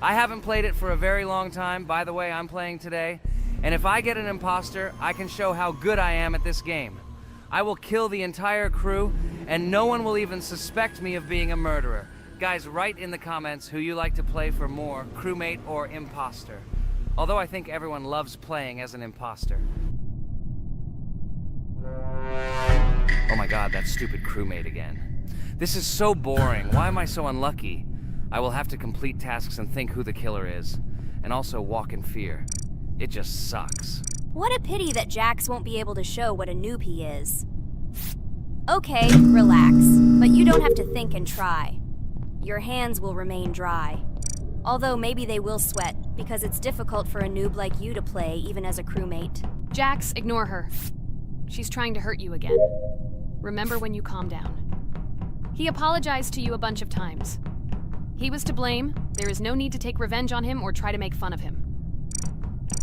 I haven't played it for a very long time. By the way, I'm playing today. And if I get an imposter, I can show how good I am at this game. I will kill the entire crew, and no one will even suspect me of being a murderer. Guys, write in the comments who you like to play for more, crewmate or imposter. Although I think everyone loves playing as an imposter. Oh my god, that stupid crewmate again. This is so boring. Why am I so unlucky? I will have to complete tasks and think who the killer is, and also walk in fear. It just sucks. What a pity that Jax won't be able to show what a noob he is. Okay, relax, but you don't have to think and try. Your hands will remain dry. Although maybe they will sweat, because it's difficult for a noob like you to play, even as a crewmate. Jax, ignore her. She's trying to hurt you again. Remember when you calm down. He apologized to you a bunch of times. He was to blame. There is no need to take revenge on him or try to make fun of him.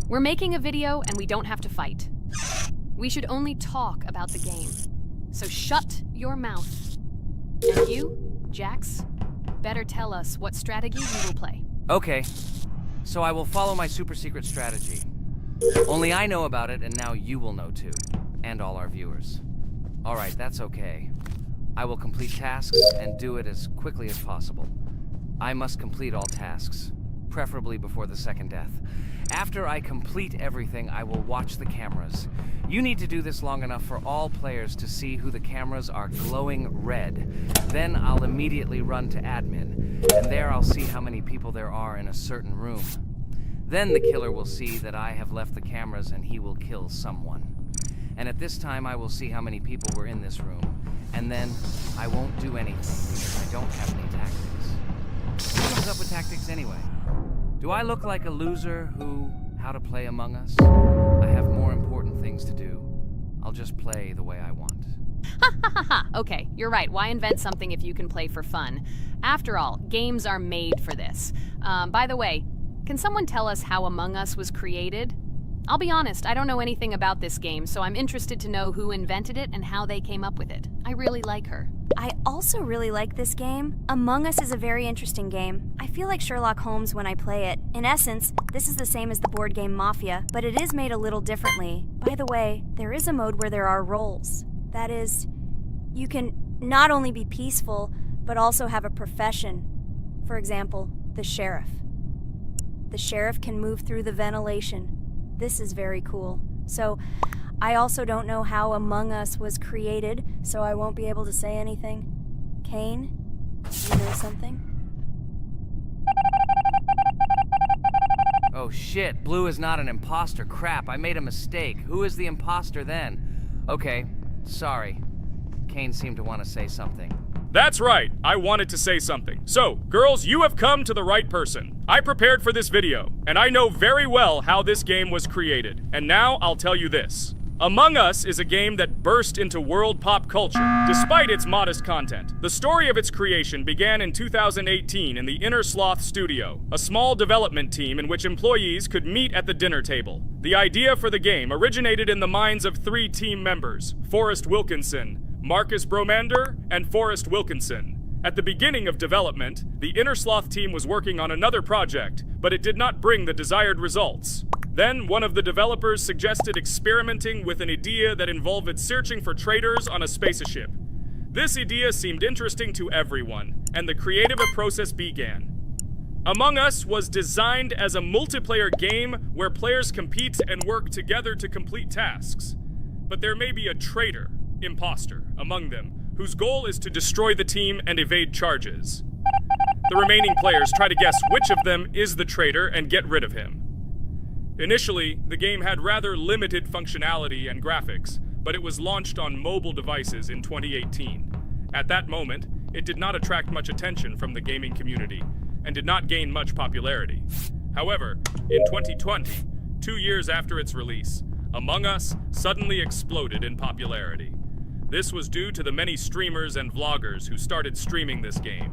We're making a video and we don't have to fight. We should only talk about the game. So shut your mouth. And you, Jax, better tell us what strategy you will play. Okay, so I will follow my super secret strategy. Only I know about it, and now you will know too. And all our viewers. Alright, that's okay. I will complete tasks and do it as quickly as possible. I must complete all tasks, preferably before the second death. After I complete everything, I will watch the cameras. You need to do this long enough for all players to see who the cameras are glowing red. Then I'll immediately run to admin, and there I'll see how many people there are in a certain room. Then the killer will see that I have left the cameras and he will kill someone. And at this time I will see how many people were in this room. And then I won't do anything because I don't have any tactics. Who comes up with tactics anyway? Do I look like a loser who, how to play Among Us? I have more important things to do. I'll just play the way I want. Ha ha ha ha! Okay, you're right. Why invent something if you can play for fun? After all, games are made for this. By the way, can someone tell us how Among Us was created? I'll be honest, I don't know anything about this game, so I'm interested to know who invented it and how they came up with it. I really like her. I also really like this game. Among Us is a very interesting game. I feel like Sherlock Holmes when I play it. In essence, this is the same as the board game Mafia, but it is made a little differently. By the way, there is a mode where there are roles. That is, you can not only be peaceful, but also have a profession. For example, the sheriff. The sheriff can move through the ventilation. This is very cool. So, I also don't know how Among Us was created, so I won't be able to say anything. Kane, you know something? Oh shit, Blue is not an imposter. Crap, I made a mistake. Who is the imposter then? Okay, sorry. Kane seemed to want to say something. That's right, I wanted to say something. So, girls, you have come to the right person. I prepared for this video, and I know very well how this game was created. And now I'll tell you this. Among Us is a game that burst into world pop culture, despite its modest content. The story of its creation began in 2018 in the Inner Sloth Studio, a small development team in which employees could meet at the dinner table. The idea for the game originated in the minds of 3 team members, Forrest Wilkinson, Marcus Bromander, and Forrest Wilkinson. At the beginning of development, the Inner Sloth team was working on another project, but it did not bring the desired results. Then, one of the developers suggested experimenting with an idea that involved searching for traitors on a spaceship. This idea seemed interesting to everyone, and the creative process began. Among Us was designed as a multiplayer game where players compete and work together to complete tasks. But there may be a traitor, imposter, among them, whose goal is to destroy the team and evade charges. The remaining players try to guess which of them is the traitor and get rid of him. Initially, the game had rather limited functionality and graphics, but it was launched on mobile devices in 2018. At that moment, it did not attract much attention from the gaming community, and did not gain much popularity. However, in 2020, 2 years after its release, Among Us suddenly exploded in popularity. This was due to the many streamers and vloggers who started streaming this game.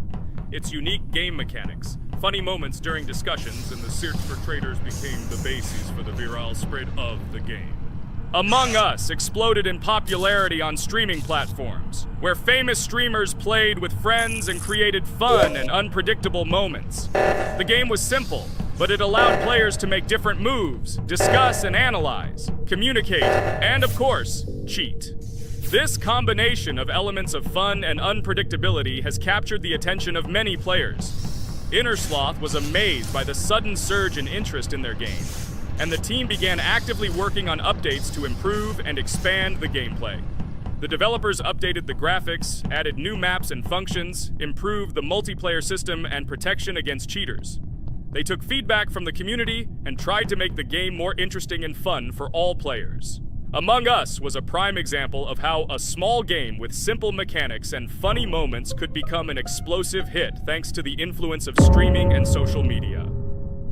Its unique game mechanics, funny moments during discussions, and the search for traitors became the basis for the viral spread of the game. Among Us exploded in popularity on streaming platforms, where famous streamers played with friends and created fun and unpredictable moments. The game was simple, but it allowed players to make different moves, discuss and analyze, communicate, and of course, cheat. This combination of elements of fun and unpredictability has captured the attention of many players. Innersloth was amazed by the sudden surge in interest in their game, and the team began actively working on updates to improve and expand the gameplay. The developers updated the graphics, added new maps and functions, improved the multiplayer system and protection against cheaters. They took feedback from the community and tried to make the game more interesting and fun for all players. Among Us was a prime example of how a small game with simple mechanics and funny moments could become an explosive hit thanks to the influence of streaming and social media.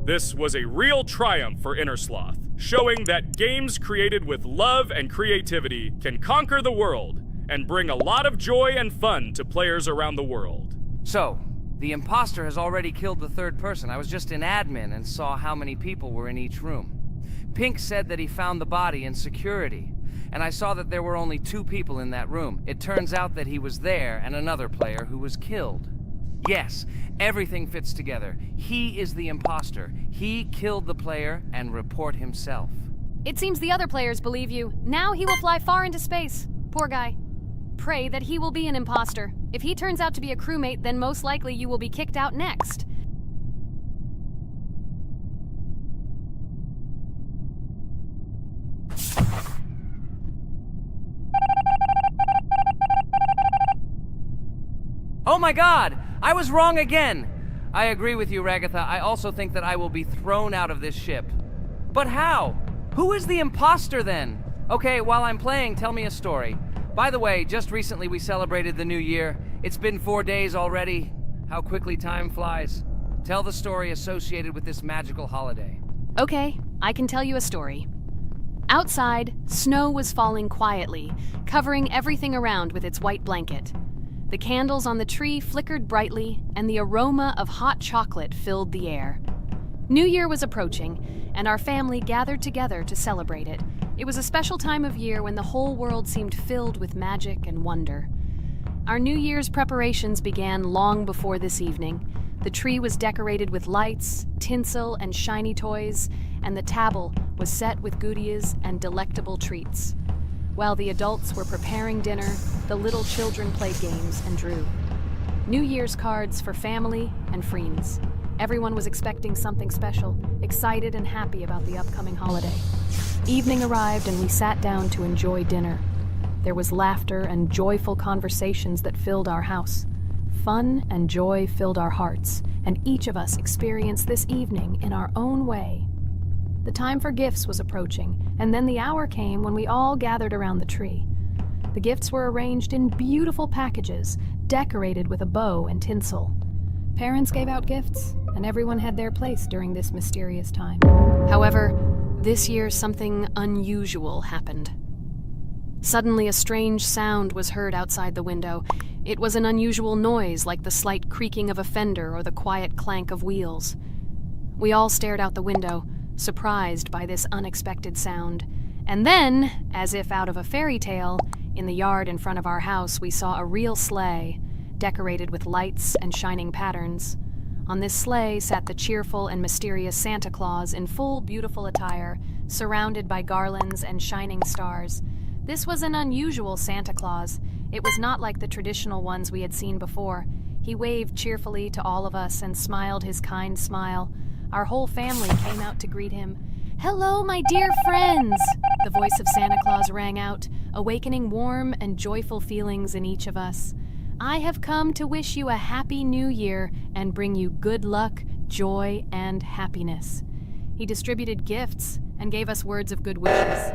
This was a real triumph for Innersloth, showing that games created with love and creativity can conquer the world and bring a lot of joy and fun to players around the world. So, the imposter has already killed the third person. I was just in admin and saw how many people were in each room. Pink said that he found the body in security, and I saw that there were only 2 people in that room. It turns out that he was there and another player who was killed. Yes, everything fits together. He is the imposter. He killed the player and report himself. It seems the other players believe you. Now he will fly far into space. Poor guy. Pray that he will be an imposter. If he turns out to be a crewmate, then most likely you will be kicked out next. Oh my god! I was wrong again! I agree with you, Ragatha. I also think that I will be thrown out of this ship. But how? Who is the imposter then? Okay, while I'm playing, tell me a story. By the way, just recently we celebrated the new year. It's been 4 days already. How quickly time flies. Tell the story associated with this magical holiday. Okay, I can tell you a story. Outside, snow was falling quietly, covering everything around with its white blanket. The candles on the tree flickered brightly, and the aroma of hot chocolate filled the air. New Year was approaching, and our family gathered together to celebrate it. It was a special time of year when the whole world seemed filled with magic and wonder. Our New Year's preparations began long before this evening. The tree was decorated with lights, tinsel, and shiny toys, and the table was set with goodies and delectable treats. While the adults were preparing dinner, the little children played games and drew. New Year's cards for family and friends. Everyone was expecting something special, excited and happy about the upcoming holiday. Evening arrived and we sat down to enjoy dinner. There was laughter and joyful conversations that filled our house. Fun and joy filled our hearts, and each of us experienced this evening in our own way. The time for gifts was approaching, and then the hour came when we all gathered around the tree. The gifts were arranged in beautiful packages, decorated with a bow and tinsel. Parents gave out gifts, and everyone had their place during this mysterious time. However, this year something unusual happened. Suddenly a strange sound was heard outside the window. It was an unusual noise, like the slight creaking of a fender or the quiet clank of wheels. We all stared out the window, surprised by this unexpected sound. And then, as if out of a fairy tale, in the yard in front of our house we saw a real sleigh, decorated with lights and shining patterns. On this sleigh sat the cheerful and mysterious Santa Claus in full beautiful attire, surrounded by garlands and shining stars. This was an unusual Santa Claus. It was not like the traditional ones we had seen before. He waved cheerfully to all of us and smiled his kind smile. Our whole family came out to greet him. "Hello, my dear friends!" The voice of Santa Claus rang out, awakening warm and joyful feelings in each of us. "I have come to wish you a happy new year and bring you good luck, joy, and happiness." He distributed gifts and gave us words of good wishes.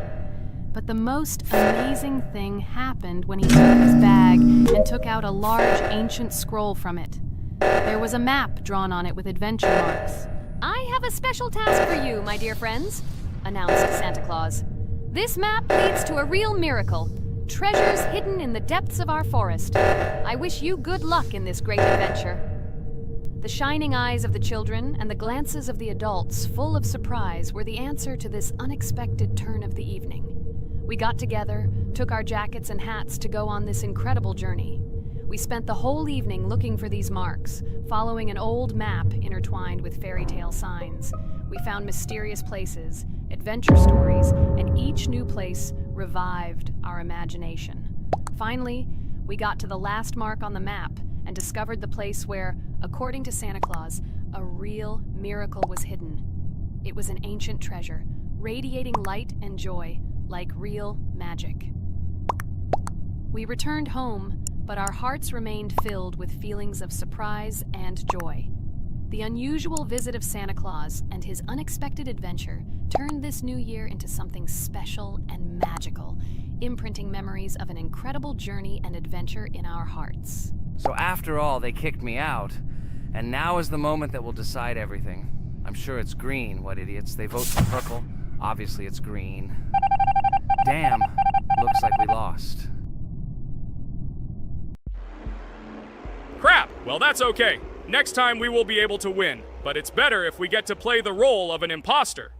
But the most amazing thing happened when he took his bag and took out a large ancient scroll from it. There was a map drawn on it with adventure marks. "I have a special task for you, my dear friends," announced Santa Claus. "This map leads to a real miracle. Treasures hidden in the depths of our forest. I wish you good luck in this great adventure." The shining eyes of the children and the glances of the adults, full of surprise, were the answer to this unexpected turn of the evening. We got together, took our jackets and hats to go on this incredible journey. We spent the whole evening looking for these marks, following an old map intertwined with fairy tale signs. We found mysterious places, adventure stories, and each new place revived our imagination. Finally, we got to the last mark on the map and discovered the place where, according to Santa Claus, a real miracle was hidden. It was an ancient treasure, radiating light and joy like real magic. We returned home, but our hearts remained filled with feelings of surprise and joy. The unusual visit of Santa Claus and his unexpected adventure turned this new year into something special and magical, imprinting memories of an incredible journey and adventure in our hearts. So after all, they kicked me out, and now is the moment that will decide everything. I'm sure it's green, what idiots. They vote for purple. Obviously it's green. Damn, looks like we lost. Crap! Well, that's okay. Next time we will be able to win, but it's better if we get to play the role of an imposter.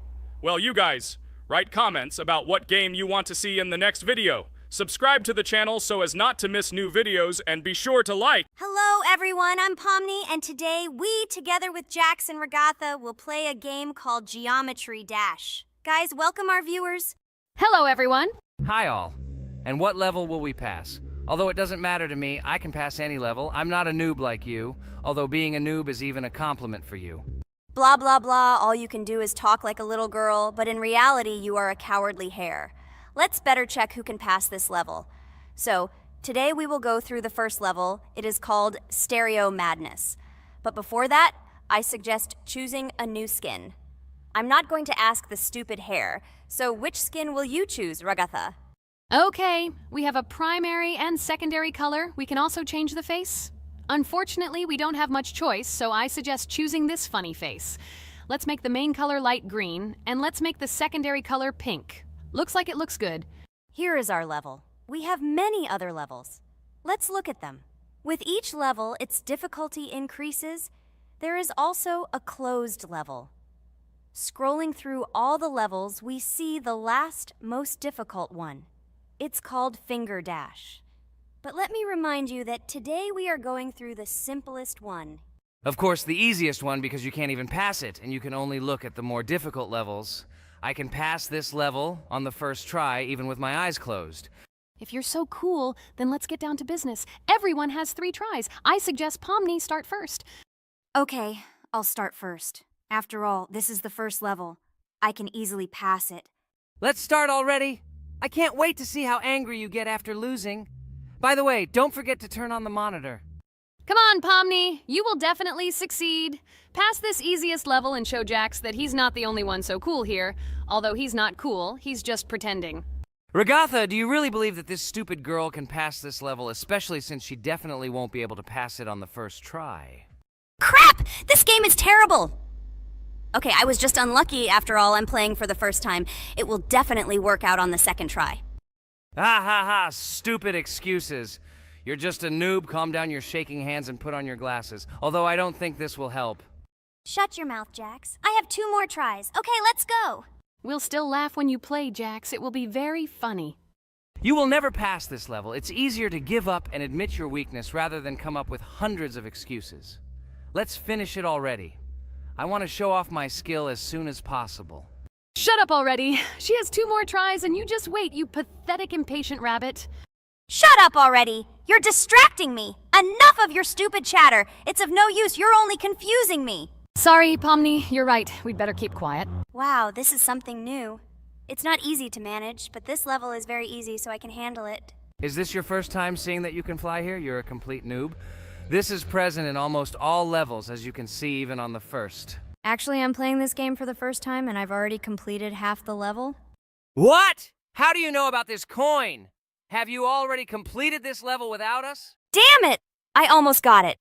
Well, you guys, write comments about what game you want to see in the next video. Subscribe to the channel so as not to miss new videos, and be sure to like. Hello, everyone. I'm Pomni, and today we, together with Jax and Regatha, will play a game called Geometry Dash. Guys, welcome our viewers. Hello, everyone. Hi all. And what level will we pass? Although it doesn't matter to me, I can pass any level. I'm not a noob like you, although being a noob is even a compliment for you. Blah, blah, blah. All you can do is talk like a little girl, but in reality, you are a cowardly hare. Let's better check who can pass this level. So, today we will go through the first level. It is called Stereo Madness. But before that, I suggest choosing a new skin. I'm not going to ask the stupid hare, so which skin will you choose, Regatha? Okay, we have a primary and secondary color. We can also change the face. Unfortunately, we don't have much choice, so I suggest choosing this funny face. Let's make the main color light green, and let's make the secondary color pink. Looks like it looks good. Here is our level. We have many other levels. Let's look at them. With each level, its difficulty increases. There is also a closed level. Scrolling through all the levels, we see the last, most difficult one. It's called Finger Dash. But let me remind you that today we are going through the simplest one. Of course, the easiest one because you can't even pass it, and you can only look at the more difficult levels. I can pass this level on the first try, even with my eyes closed. If you're so cool, then let's get down to business. Everyone has 3 tries. I suggest Pomni start first. Okay, I'll start first. After all, this is the first level. I can easily pass it. Let's start already. I can't wait to see how angry you get after losing. By the way, don't forget to turn on the monitor. Come on, Pomni. You will definitely succeed. Pass this easiest level and show Jax that he's not the only one so cool here. Although he's not cool, he's just pretending. Regatha, do you really believe that this stupid girl can pass this level, especially since she definitely won't be able to pass it on the first try? Crap! This game is terrible! Okay, I was just unlucky. After all, I'm playing for the first time. It will definitely work out on the second try. Ha ha ha, stupid excuses. You're just a noob, calm down your shaking hands and put on your glasses. Although I don't think this will help. Shut your mouth, Jax. I have 2 more tries. Okay, let's go! We'll still laugh when you play, Jax. It will be very funny. You will never pass this level. It's easier to give up and admit your weakness rather than come up with hundreds of excuses. Let's finish it already. I want to show off my skill as soon as possible. Shut up already. She has 2 more tries and you just wait, you pathetic impatient rabbit. Shut up already! You're distracting me! Enough of your stupid chatter! It's of no use, you're only confusing me! Sorry, Pomni, you're right. We'd better keep quiet. Wow, this is something new. It's not easy to manage, but this level is very easy, so I can handle it. Is this your first time seeing that you can fly here? You're a complete noob. This is present in almost all levels, as you can see even on the first. Actually, I'm playing this game for the first time, and I've already completed half the level. What? How do you know about this coin? Have you already completed this level without us? Damn it! I almost got it,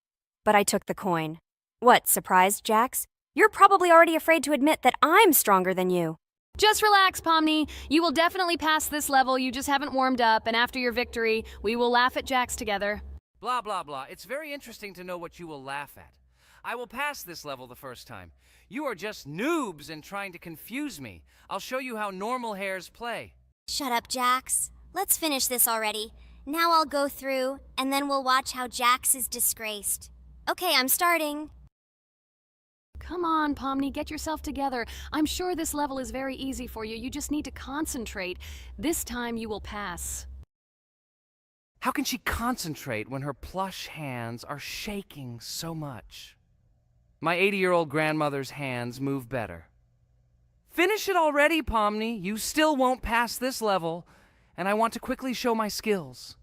but I took the coin. What, surprised, Jax? You're probably already afraid to admit that I'm stronger than you. Just relax, Pomni. You will definitely pass this level, you just haven't warmed up, and after your victory, we will laugh at Jax together. Blah, blah, blah. It's very interesting to know what you will laugh at. I will pass this level the first time. You are just noobs and trying to confuse me. I'll show you how normal hares play. Shut up, Jax. Let's finish this already. Now I'll go through, and then we'll watch how Jax is disgraced. Okay, I'm starting. Come on, Pomni, get yourself together. I'm sure this level is very easy for you. You just need to concentrate. This time you will pass. How can she concentrate when her plush hands are shaking so much? My 80-year-old grandmother's hands move better. Finish it already, Pomni. You still won't pass this level, and I want to quickly show my skills.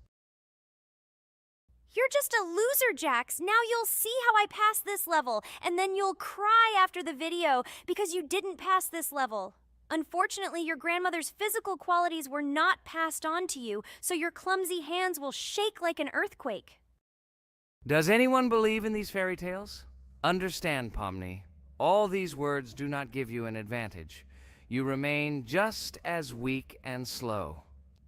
You're just a loser, Jax. Now you'll see how I pass this level, and then you'll cry after the video because you didn't pass this level. Unfortunately, your grandmother's physical qualities were not passed on to you, so your clumsy hands will shake like an earthquake. Does anyone believe in these fairy tales? Understand, Pomni. All these words do not give you an advantage. You remain just as weak and slow.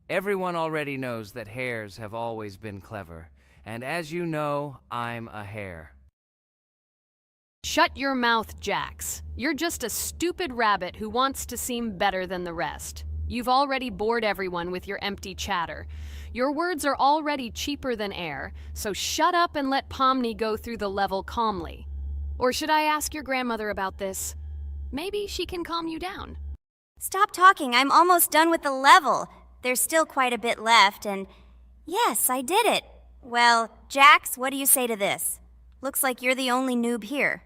Everyone already knows that hares have always been clever. And as you know, I'm a hare. Shut your mouth, Jax. You're just a stupid rabbit who wants to seem better than the rest. You've already bored everyone with your empty chatter. Your words are already cheaper than air, so shut up and let Pomni go through the level calmly. Or should I ask your grandmother about this? Maybe she can calm you down. Stop talking. I'm almost done with the level. There's still quite a bit left, and yes, I did it. Well, Jax, what do you say to this? Looks like you're the only noob here.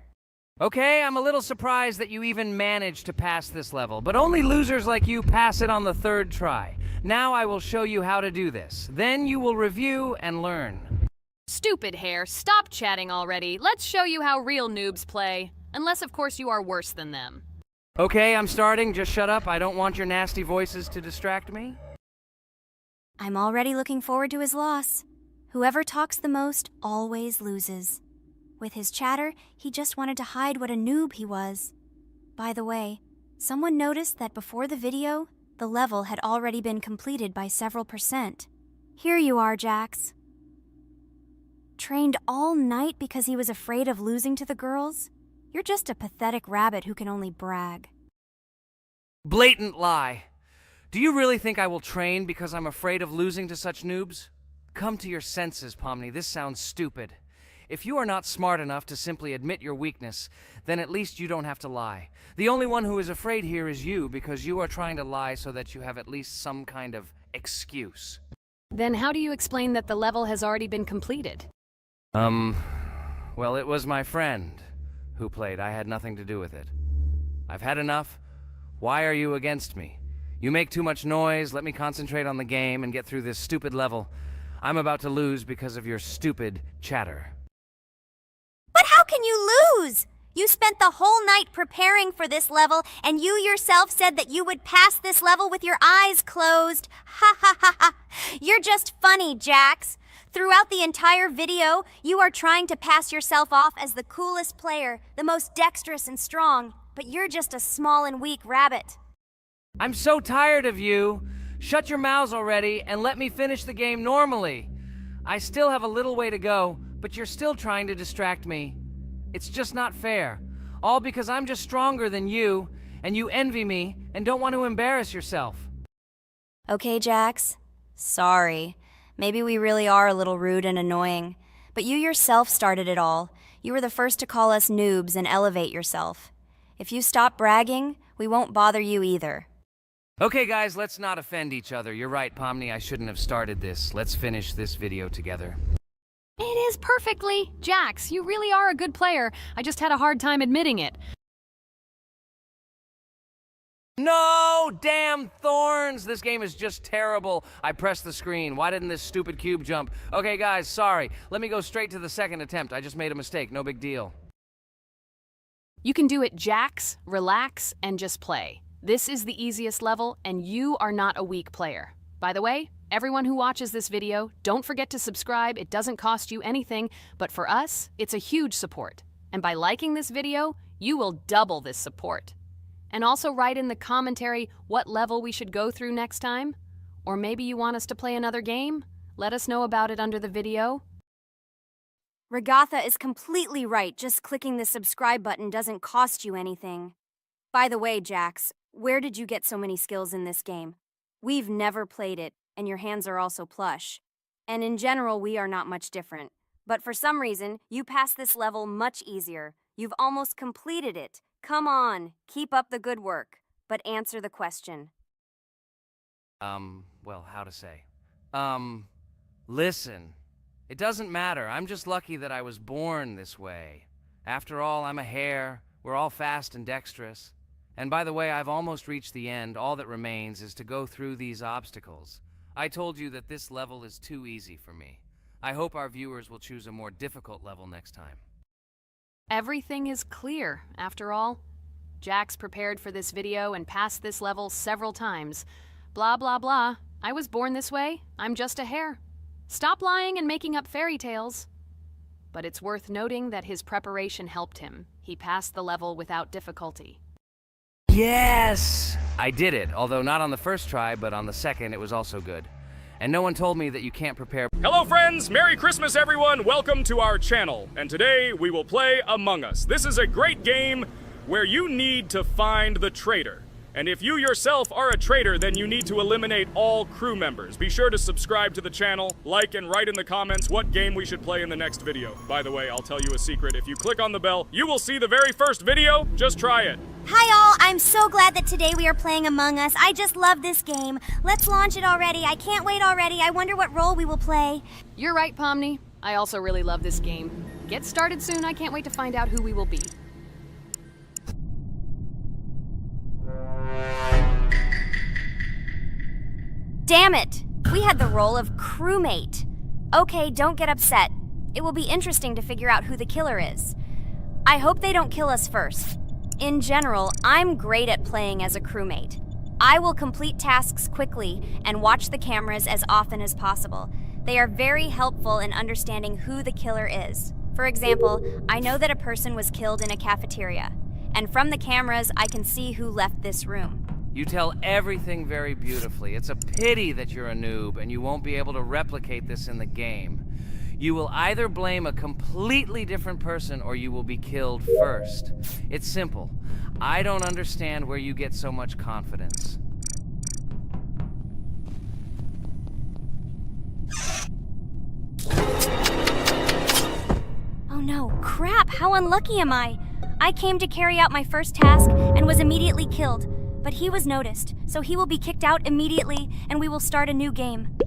Okay, I'm a little surprised that you even managed to pass this level, but only losers like you pass it on the third try. Now I will show you how to do this. Then you will review and learn. Stupid hare, stop chatting already. Let's show you how real noobs play. Unless, of course, you are worse than them. Okay, I'm starting. Just shut up. I don't want your nasty voices to distract me. I'm already looking forward to his loss. Whoever talks the most always loses. With his chatter, he just wanted to hide what a noob he was. By the way, someone noticed that before the video, the level had already been completed by several %. Here you are, Jax. Trained all night because he was afraid of losing to the girls? You're just a pathetic rabbit who can only brag. Blatant lie. Do you really think I will train because I'm afraid of losing to such noobs? Come to your senses, Pomni. This sounds stupid. If you are not smart enough to simply admit your weakness, then at least you don't have to lie. The only one who is afraid here is you, because you are trying to lie so that you have at least some kind of excuse. Then how do you explain that the level has already been completed? Well, it was my friend who played. I had nothing to do with it. I've had enough. Why are you against me? You make too much noise. Let me concentrate on the game and get through this stupid level. I'm about to lose because of your stupid chatter. But how can you lose? You spent the whole night preparing for this level, and you yourself said that you would pass this level with your eyes closed. Ha ha ha ha. You're just funny, Jax. Throughout the entire video, you are trying to pass yourself off as the coolest player, the most dexterous and strong, but you're just a small and weak rabbit. I'm so tired of you. Shut your mouths already and let me finish the game normally. I still have a little way to go, but you're still trying to distract me. It's just not fair. All because I'm just stronger than you, and you envy me and don't want to embarrass yourself. Okay, Jax. Sorry. Maybe we really are a little rude and annoying. But you yourself started it all. You were the first to call us noobs and elevate yourself. If you stop bragging, we won't bother you either. Okay, guys, let's not offend each other. You're right, Pomni, I shouldn't have started this. Let's finish this video together. It is perfectly. Jax, you really are a good player. I just had a hard time admitting it. No! Damn thorns! This game is just terrible. I pressed the screen. Why didn't this stupid cube jump? Okay, guys, sorry. Let me go straight to the second attempt. I just made a mistake. No big deal. You can do it, Jax, relax, and just play. This is the easiest level, and you are not a weak player. By the way, everyone who watches this video, don't forget to subscribe. It doesn't cost you anything, but for us, it's a huge support. And by liking this video, you will double this support. And also write in the commentary what level we should go through next time. Or maybe you want us to play another game? Let us know about it under the video. Regatha is completely right. Just clicking the subscribe button doesn't cost you anything. By the way, Jax, where did you get so many skills in this game? We've never played it, and your hands are also plush. And in general, we are not much different. But for some reason, you passed this level much easier. You've almost completed it. Come on, keep up the good work, but answer the question. Well, how to say? Listen. It doesn't matter. I'm just lucky that I was born this way. After all, I'm a hare. We're all fast and dexterous. And by the way, I've almost reached the end. All that remains is to go through these obstacles. I told you that this level is too easy for me. I hope our viewers will choose a more difficult level next time. Everything is clear, after all. Jax prepared for this video and passed this level several times. Blah, blah, blah. I was born this way. I'm just a hare. Stop lying and making up fairy tales. But it's worth noting that his preparation helped him. He passed the level without difficulty. Yes! I did it, although not on the first try, but on the second it was also good. And no one told me that you can't prepare. Hello friends, Merry Christmas everyone, welcome to our channel. And today we will play Among Us. This is a great game where you need to find the traitor. And if you yourself are a traitor, then you need to eliminate all crew members. Be sure to subscribe to the channel, like and write in the comments what game we should play in the next video. By the way, I'll tell you a secret. If you click on the bell, you will see the very first video. Just try it. Hi all, I'm so glad that today we are playing Among Us. I just love this game. Let's launch it already. I can't wait already. I wonder what role we will play. You're right, Pomni. I also really love this game. Get started soon. I can't wait to find out who we will be. Damn it! We had the role of crewmate. Okay, don't get upset. It will be interesting to figure out who the killer is. I hope they don't kill us first. In general, I'm great at playing as a crewmate. I will complete tasks quickly and watch the cameras as often as possible. They are very helpful in understanding who the killer is. For example, I know that a person was killed in a cafeteria, and from the cameras, I can see who left this room. You tell everything very beautifully. It's a pity that you're a noob and you won't be able to replicate this in the game. You will either blame a completely different person or you will be killed first. It's simple. I don't understand where you get so much confidence. Oh no, crap, how unlucky am I? I came to carry out my first task and was immediately killed. But he was noticed, so he will be kicked out immediately, and we will start a new game.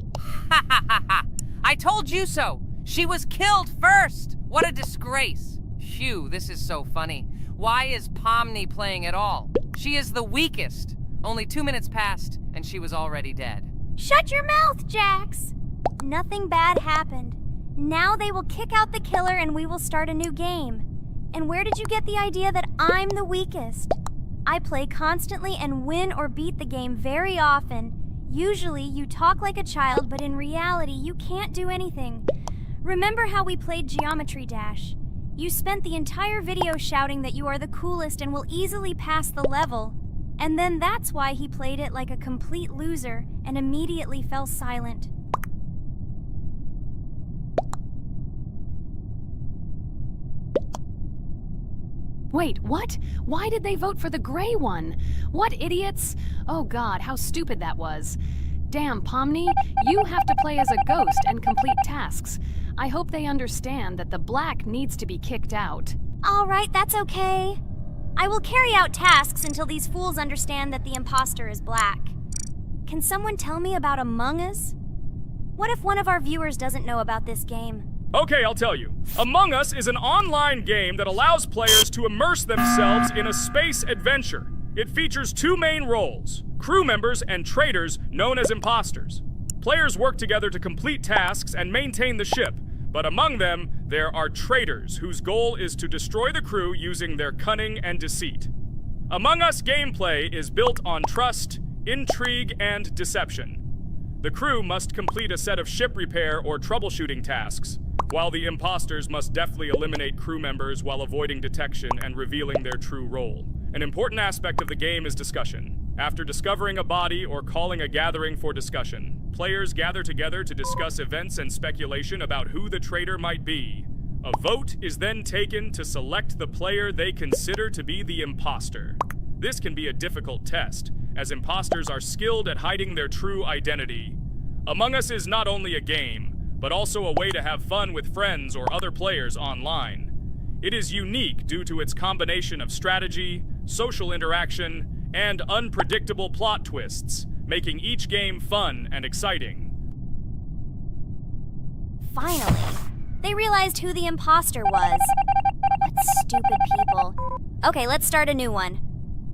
Ha ha ha ha! I told you so! She was killed first! What a disgrace! Phew, this is so funny. Why is Pomni playing at all? She is the weakest. Only 2 minutes passed, and she was already dead. Shut your mouth, Jax! Nothing bad happened. Now they will kick out the killer and we will start a new game. And where did you get the idea that I'm the weakest? I play constantly and win or beat the game very often. Usually, you talk like a child, but in reality, you can't do anything. Remember how we played Geometry Dash? You spent the entire video shouting that you are the coolest and will easily pass the level. And then that's why he played it like a complete loser and immediately fell silent. Wait, what? Why did they vote for the gray one? What idiots? Oh god, how stupid that was. Damn, Pomni, you have to play as a ghost and complete tasks. I hope they understand that the black needs to be kicked out. All right, that's okay. I will carry out tasks until these fools understand that the imposter is black. Can someone tell me about Among Us? What if one of our viewers doesn't know about this game? Okay, I'll tell you. Among Us is an online game that allows players to immerse themselves in a space adventure. It features 2 main roles, crew members and traitors known as imposters. Players work together to complete tasks and maintain the ship, but among them, there are traitors whose goal is to destroy the crew using their cunning and deceit. Among Us gameplay is built on trust, intrigue, and deception. The crew must complete a set of ship repair or troubleshooting tasks, while the imposters must deftly eliminate crew members while avoiding detection and revealing their true role. An important aspect of the game is discussion. After discovering a body or calling a gathering for discussion, players gather together to discuss events and speculation about who the traitor might be. A vote is then taken to select the player they consider to be the imposter. This can be a difficult test, as imposters are skilled at hiding their true identity. Among Us is not only a game, but also a way to have fun with friends or other players online. It is unique due to its combination of strategy, social interaction, and unpredictable plot twists, making each game fun and exciting. Finally, they realized who the imposter was. What stupid people. Okay, let's start a new one.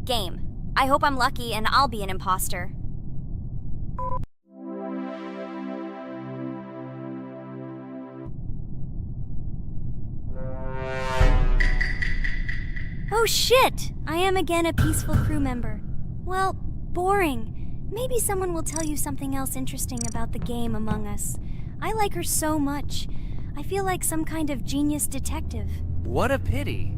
Game. I hope I'm lucky and I'll be an imposter. Oh shit! I am again a peaceful crew member. Well, boring. Maybe someone will tell you something else interesting about the game Among Us. I like her so much. I feel like some kind of genius detective. What a pity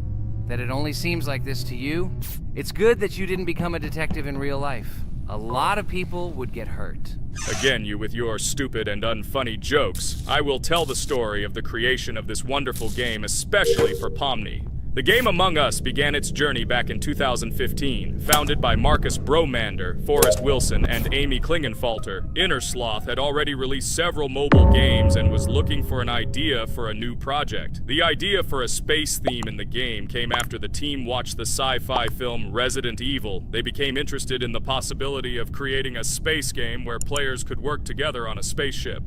that it only seems like this to you. It's good that you didn't become a detective in real life. A lot of people would get hurt. Again, you with your stupid and unfunny jokes. I will tell the story of the creation of this wonderful game, especially for Pomni. The game Among Us began its journey back in 2015. Founded by Marcus Bromander, Forrest Wilson, and Amy Klingenfalter, Innersloth had already released several mobile games and was looking for an idea for a new project. The idea for a space theme in the game came after the team watched the sci-fi film Resident Evil. They became interested in the possibility of creating a space game where players could work together on a spaceship.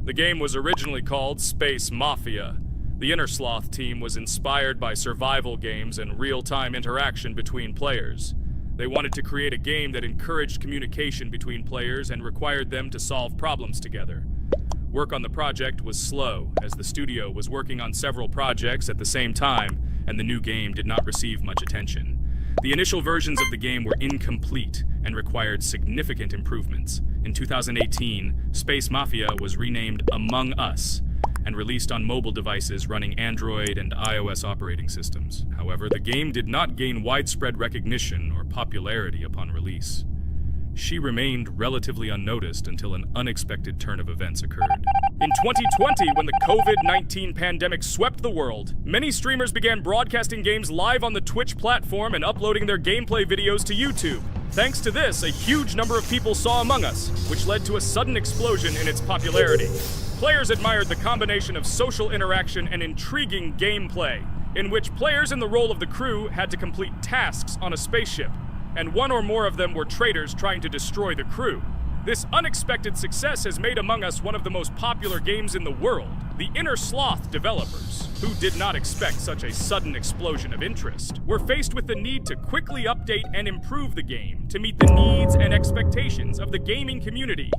The game was originally called Space Mafia. The Innersloth team was inspired by survival games and real-time interaction between players. They wanted to create a game that encouraged communication between players and required them to solve problems together. Work on the project was slow, as the studio was working on several projects at the same time, and the new game did not receive much attention. The initial versions of the game were incomplete and required significant improvements. In 2018, Space Mafia was renamed Among Us, and released on mobile devices running Android and iOS operating systems. However, the game did not gain widespread recognition or popularity upon release. She remained relatively unnoticed until an unexpected turn of events occurred. In 2020, when the COVID-19 pandemic swept the world, many streamers began broadcasting games live on the Twitch platform and uploading their gameplay videos to YouTube. Thanks to this, a huge number of people saw Among Us, which led to a sudden explosion in its popularity. Players admired the combination of social interaction and intriguing gameplay, in which players in the role of the crew had to complete tasks on a spaceship, and one or more of them were traitors trying to destroy the crew. This unexpected success has made Among Us one of the most popular games in the world. The Innersloth developers, who did not expect such a sudden explosion of interest, were faced with the need to quickly update and improve the game to meet the needs and expectations of the gaming community.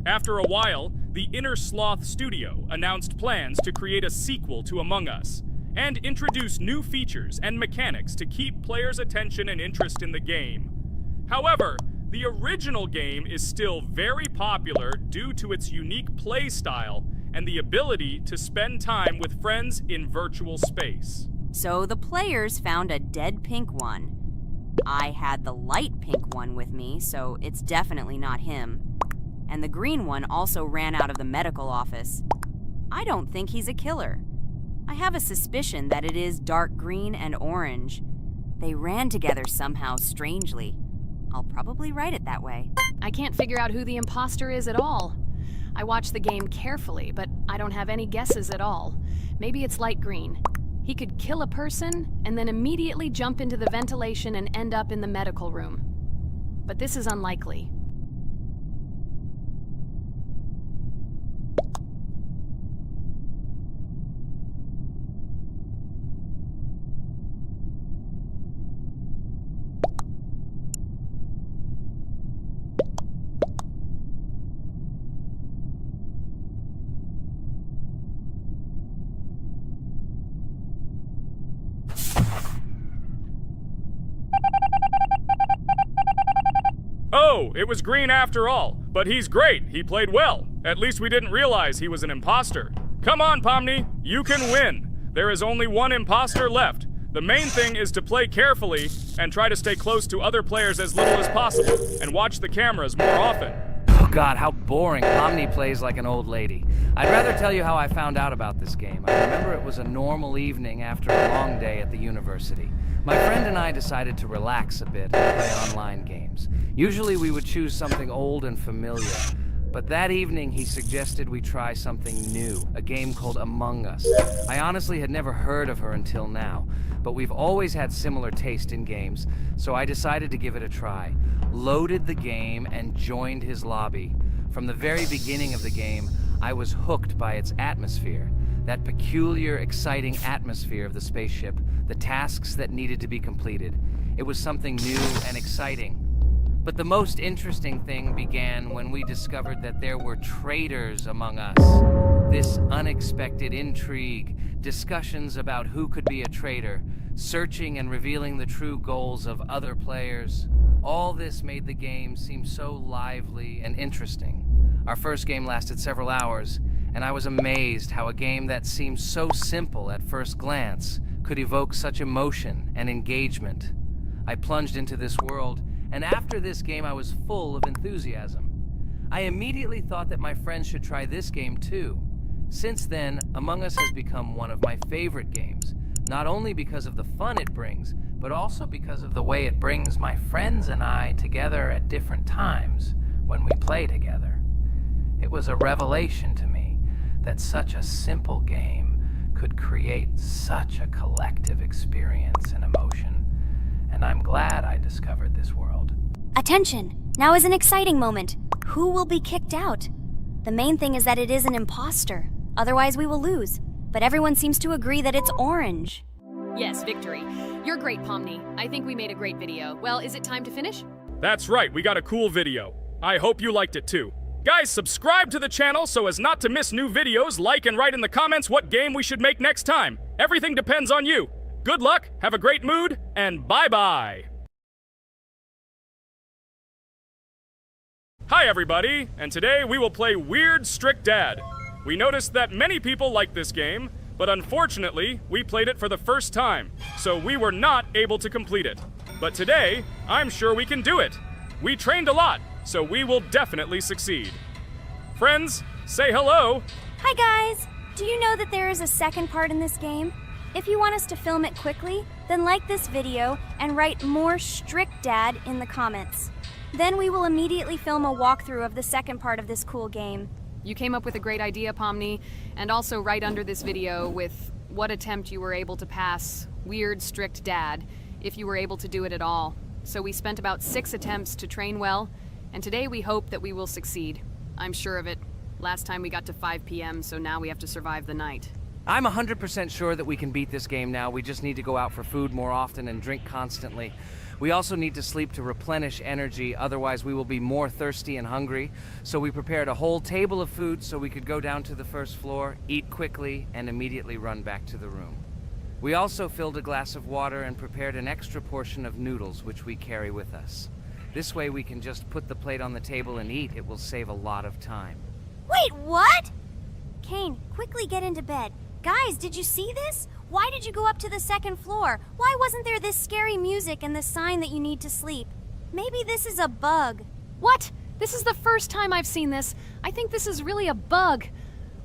After a while, the Innersloth studio announced plans to create a sequel to Among Us and introduce new features and mechanics to keep players' attention and interest in the game. However, the original game is still very popular due to its unique play style and the ability to spend time with friends in virtual space. So the players found a dead pink one. I had the light pink one with me, so it's definitely not him. And the green one also ran out of the medical office. I don't think he's a killer. I have a suspicion that it is dark green and orange. They ran together somehow strangely. I'll probably write it that way. I can't figure out who the imposter is at all. I watched the game carefully, but I don't have any guesses at all. Maybe it's light green. He could kill a person and then immediately jump into the ventilation and end up in the medical room. But this is unlikely. Oh, it was green after all. But he's great. He played well. At least we didn't realize he was an imposter. Come on, Pomni. You can win. There is only one imposter left. The main thing is to play carefully and try to stay close to other players as little as possible and watch the cameras more often. God, how boring. Pomni plays like an old lady. I'd rather tell you how I found out about this game. I remember it was a normal evening after a long day at the university. My friend and I decided to relax a bit and play online games. Usually we would choose something old and familiar, but that evening he suggested we try something new, a game called Among Us. I honestly had never heard of her until now, but we've always had similar taste in games, so I decided to give it a try. Loaded the game and joined his lobby. From the very beginning of the game, I was hooked by its atmosphere. That peculiar, exciting atmosphere of the spaceship, the tasks that needed to be completed. It was something new and exciting. But the most interesting thing began when we discovered that there were traitors among us. This unexpected intrigue, discussions about who could be a traitor, searching and revealing the true goals of other players. All this made the game seem so lively and interesting. Our first game lasted several hours, and I was amazed how a game that seemed so simple at first glance could evoke such emotion and engagement. I plunged into this world, and after this game I was full of enthusiasm. I immediately thought that my friends should try this game too. Since then, Among Us has become one of my favorite games, not only because of the fun it brings, but also because of the way it brings my friends and I together at different times when we play together. It was a revelation to me that such a simple game could create such a collective experience and emotion, and I'm glad I discovered this world. Attention! Now is an exciting moment. Who will be kicked out? The main thing is that it is an imposter. Otherwise we will lose. But everyone seems to agree that it's orange. Yes, victory. You're great, Pomni. I think we made a great video. Well, is it time to finish? That's right, we got a cool video. I hope you liked it too. Guys, subscribe to the channel so as not to miss new videos, like and write in the comments what game we should make next time. Everything depends on you. Good luck, have a great mood, and bye-bye. Hi everybody, and today we will play Weird Strict Dad. We noticed that many people like this game, but unfortunately, we played it for the first time, so we were not able to complete it. But today, I'm sure we can do it. We trained a lot, so we will definitely succeed. Friends, say hello. Hi guys! Do you know that there is a second part in this game? If you want us to film it quickly, then like this video and write more Strict Dad in the comments. Then we will immediately film a walkthrough of the second part of this cool game. You came up with a great idea, Pomni, and also right under this video with what attempt you were able to pass Weird Strict Dad, if you were able to do it at all. So we spent about 6 attempts to train well, and today we hope that we will succeed. I'm sure of it. Last time we got to 5 p.m., so now we have to survive the night. I'm 100% sure that we can beat this game now. We just need to go out for food more often and drink constantly. We also need to sleep to replenish energy, otherwise we will be more thirsty and hungry. So we prepared a whole table of food so we could go down to the first floor, eat quickly, and immediately run back to the room. We also filled a glass of water and prepared an extra portion of noodles, which we carry with us. This way we can just put the plate on the table and eat. It will save a lot of time. Wait, what? Kane, quickly get into bed. Guys, did you see this? Why did you go up to the second floor? Why wasn't there this scary music and the sign that you need to sleep? Maybe this is a bug. What? This is the first time I've seen this. I think this is really a bug.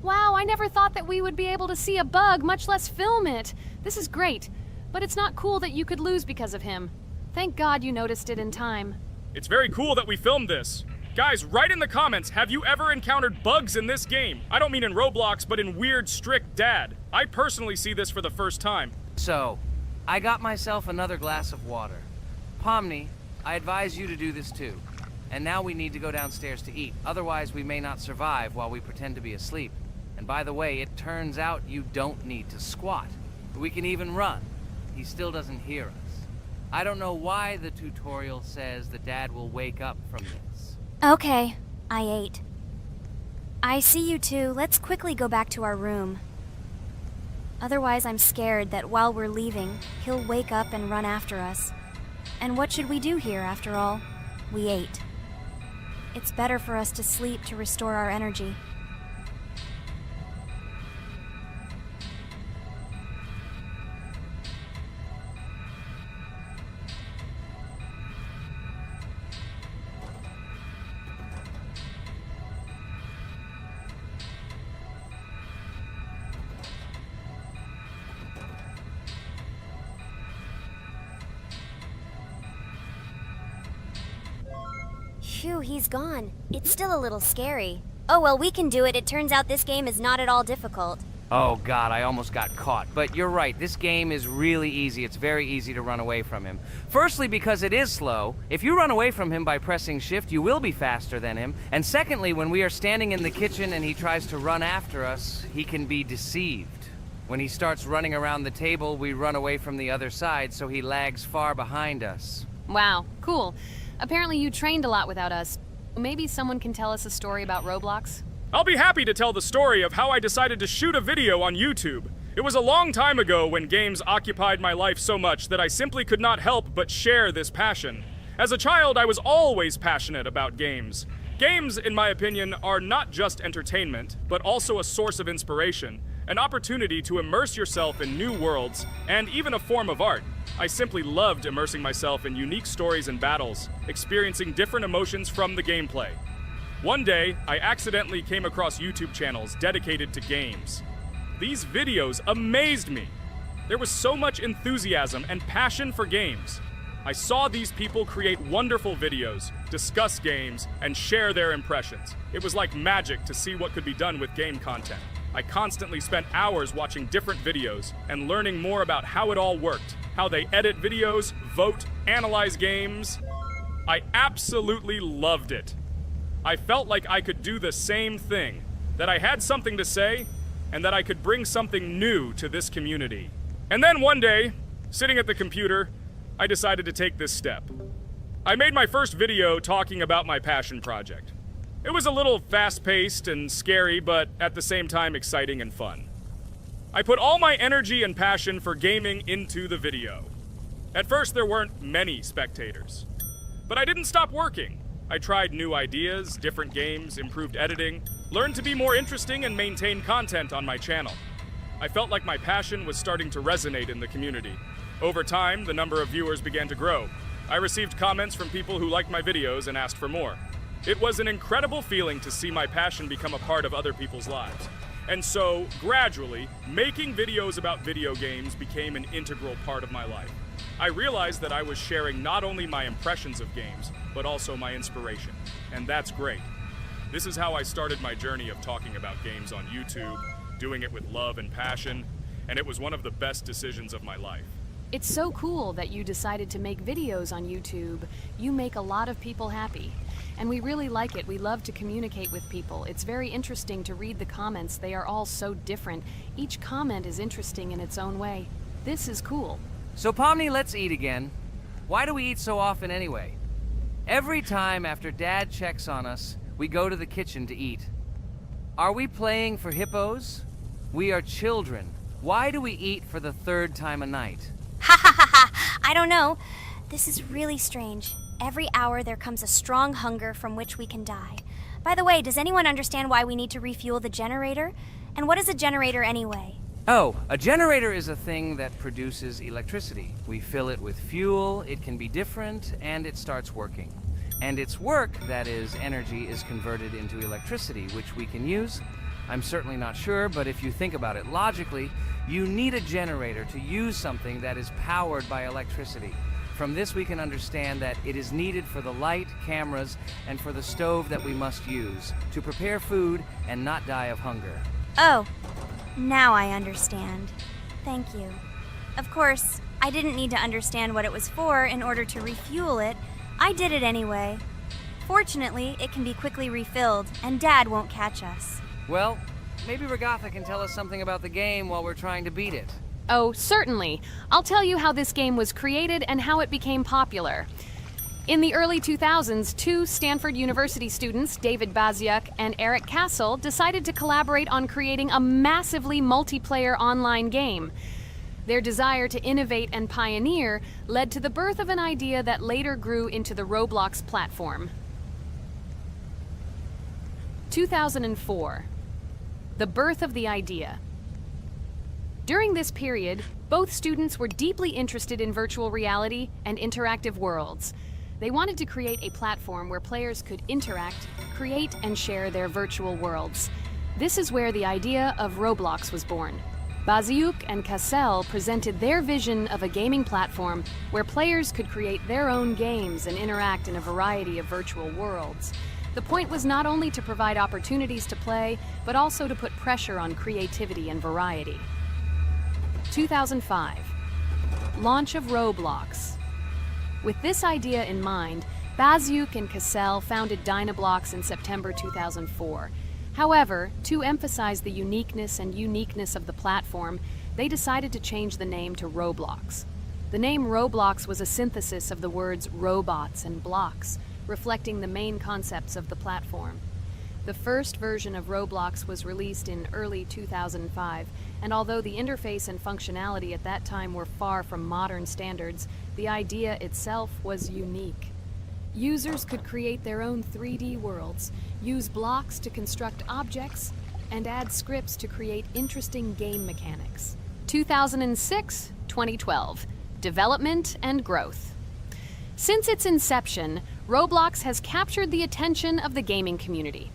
Wow, I never thought that we would be able to see a bug, much less film it. This is great, but it's not cool that you could lose because of him. Thank God you noticed it in time. It's very cool that we filmed this. Guys, write in the comments, have you ever encountered bugs in this game? I don't mean in Roblox, but in Weird Strict Dad. I personally see this for the first time. So, I got myself another glass of water. Pomni, I advise you to do this too. And now we need to go downstairs to eat. Otherwise, we may not survive while we pretend to be asleep. And by the way, it turns out you don't need to squat. We can even run. He still doesn't hear us. I don't know why the tutorial says that Dad will wake up from this. Okay, I ate. I see you two. Let's quickly go back to our room. Otherwise, I'm scared that while we're leaving, he'll wake up and run after us. And what should we do here, after all? We ate. It's better for us to sleep to restore our energy. Phew, he's gone. It's still a little scary. Oh, well, we can do it. It turns out this game is not at all difficult. Oh god, I almost got caught. But you're right, this game is really easy. It's very easy to run away from him. Firstly, because it is slow. If you run away from him by pressing shift, you will be faster than him. And secondly, when we are standing in the kitchen and he tries to run after us, he can be deceived. When he starts running around the table, we run away from the other side, so he lags far behind us. Wow, cool. Apparently you trained a lot without us. Maybe someone can tell us a story about Roblox? I'll be happy to tell the story of how I decided to shoot a video on YouTube. It was a long time ago when games occupied my life so much that I simply could not help but share this passion. As a child, I was always passionate about games. Games, in my opinion, are not just entertainment, but also a source of inspiration, an opportunity to immerse yourself in new worlds, and even a form of art. I simply loved immersing myself in unique stories and battles, experiencing different emotions from the gameplay. One day, I accidentally came across YouTube channels dedicated to games. These videos amazed me. There was so much enthusiasm and passion for games. I saw these people create wonderful videos, discuss games, and share their impressions. It was like magic to see what could be done with game content. I constantly spent hours watching different videos and learning more about how it all worked, how they edit videos, vote, analyze games. I absolutely loved it. I felt like I could do the same thing, that I had something to say, and that I could bring something new to this community. And then one day, sitting at the computer, I decided to take this step. I made my first video talking about my passion project. It was a little fast-paced and scary, but at the same time exciting and fun. I put all my energy and passion for gaming into the video. At first, there weren't many spectators. But I didn't stop working. I tried new ideas, different games, improved editing, learned to be more interesting, and maintain content on my channel. I felt like my passion was starting to resonate in the community. Over time, the number of viewers began to grow. I received comments from people who liked my videos and asked for more. It was an incredible feeling to see my passion become a part of other people's lives. And so, gradually, making videos about video games became an integral part of my life. I realized that I was sharing not only my impressions of games, but also my inspiration. And that's great. This is how I started my journey of talking about games on YouTube, doing it with love and passion, and it was one of the best decisions of my life. It's so cool that you decided to make videos on YouTube. You make a lot of people happy. And we really like it. We love to communicate with people. It's very interesting to read the comments. They are all so different. Each comment is interesting in its own way. This is cool. So Pomni, let's eat again. Why do we eat so often anyway? Every time after Dad checks on us, we go to the kitchen to eat. Are we playing for hippos? We are children. Why do we eat for the third time a night? Ha ha ha ha! I don't know. This is really strange. Every hour there comes a strong hunger from which we can die. By the way, does anyone understand why we need to refuel the generator? And what is a generator anyway? Oh, a generator is a thing that produces electricity. We fill it with fuel, it can be different, and it starts working. And its work, that is, energy, is converted into electricity, which we can use. I'm certainly not sure, but if you think about it logically, you need a generator to use something that is powered by electricity. From this we can understand that it is needed for the light, cameras, and for the stove that we must use, to prepare food and not die of hunger. Oh, now I understand. Thank you. Of course, I didn't need to understand what it was for in order to refuel it. I did it anyway. Fortunately, it can be quickly refilled, and Dad won't catch us. Well, maybe Regatha can tell us something about the game while we're trying to beat it. Oh, certainly. I'll tell you how this game was created and how it became popular. In the early 2000s, two Stanford University students, David Baziuk and Eric Castle, decided to collaborate on creating a massively multiplayer online game. Their desire to innovate and pioneer led to the birth of an idea that later grew into the Roblox platform. 2004. The birth of the idea. During this period, both students were deeply interested in virtual reality and interactive worlds. They wanted to create a platform where players could interact, create, and share their virtual worlds. This is where the idea of Roblox was born. Baziuk and Cassell presented their vision of a gaming platform where players could create their own games and interact in a variety of virtual worlds. The point was not only to provide opportunities to play, but also to put pressure on creativity and variety. 2005. Launch of Roblox. With this idea in mind, Baziuk and Cassell founded Dynablox in September 2004. However, to emphasize the uniqueness of the platform, they decided to change the name to Roblox. The name Roblox was a synthesis of the words robots and blocks, reflecting the main concepts of the platform. The first version of Roblox was released in early 2005, and although the interface and functionality at that time were far from modern standards, the idea itself was unique. Users could create their own 3D worlds, use blocks to construct objects, and add scripts to create interesting game mechanics. 2006-2012. Development and growth. Since its inception, Roblox has captured the attention of the gaming community.